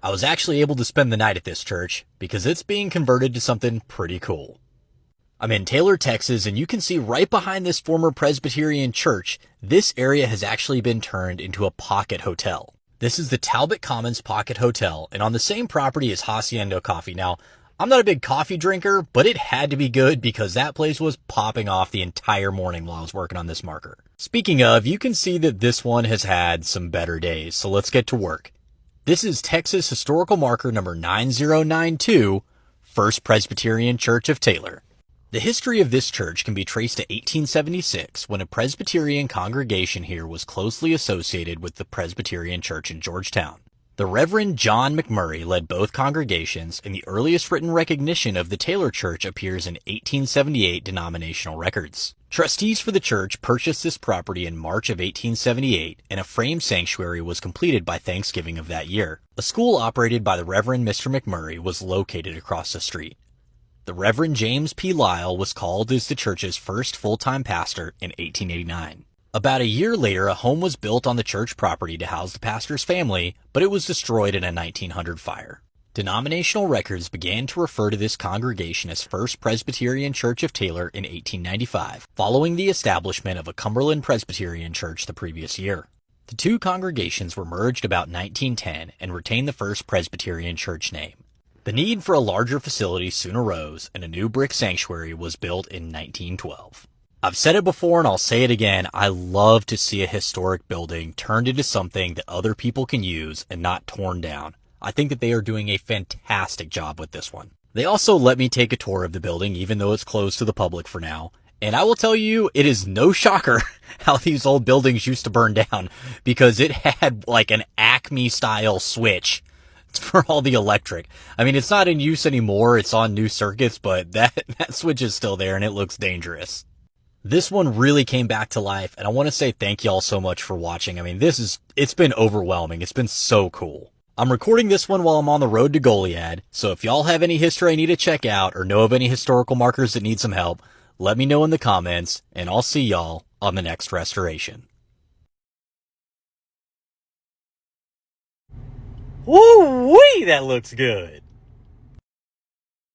I was actually able to spend the night at this church because it's being converted to something pretty cool. I'm in Taylor, Texas, and you can see right behind this former Presbyterian church, this area has actually been turned into a pocket hotel. This is the Talbot Commons Pocket Hotel, and on the same property as Hacienda Coffee. Now, I'm not a big coffee drinker, but it had to be good because that place was popping off the entire morning while I was working on this marker. Speaking of, you can see that this one has had some better days, so let's get to work. This is Texas Historical Marker number 9092, First Presbyterian Church of Taylor. The history of this church can be traced to 1876, when a Presbyterian congregation here was closely associated with the Presbyterian Church in Georgetown. The Reverend John McMurray led both congregations, and the earliest written recognition of the Taylor Church appears in 1878 denominational records. Trustees for the church purchased this property in March of 1878, and a framed sanctuary was completed by Thanksgiving of that year. A school operated by the Reverend Mr. McMurray was located across the street. The Reverend James P. Lyle was called as the church's first full-time pastor in 1889. About a year later, a home was built on the church property to house the pastor's family, but it was destroyed in a 1900 fire. Denominational records began to refer to this congregation as First Presbyterian Church of Taylor in 1895, following the establishment of a Cumberland Presbyterian Church the previous year. The two congregations were merged about 1910 and retained the First Presbyterian Church name. The need for a larger facility soon arose, and a new brick sanctuary was built in 1912. I've said it before and I'll say it again, I love to see a historic building turned into something that other people can use and not torn down. I think that they are doing a fantastic job with this one. They also let me take a tour of the building, even though it's closed to the public for now. And I will tell you, it is no shocker how these old buildings used to burn down, because it had like an Acme style switch for all the electric. I mean, it's not in use anymore, it's on new circuits, but that switch is still there and it looks dangerous. This one really came back to life, and I want to say thank y'all so much for watching. I mean, it's been overwhelming. It's been so cool. I'm recording this one while I'm on the road to Goliad, so if y'all have any history I need to check out or know of any historical markers that need some help, let me know in the comments, and I'll see y'all on the next restoration. Woo-wee, that looks good.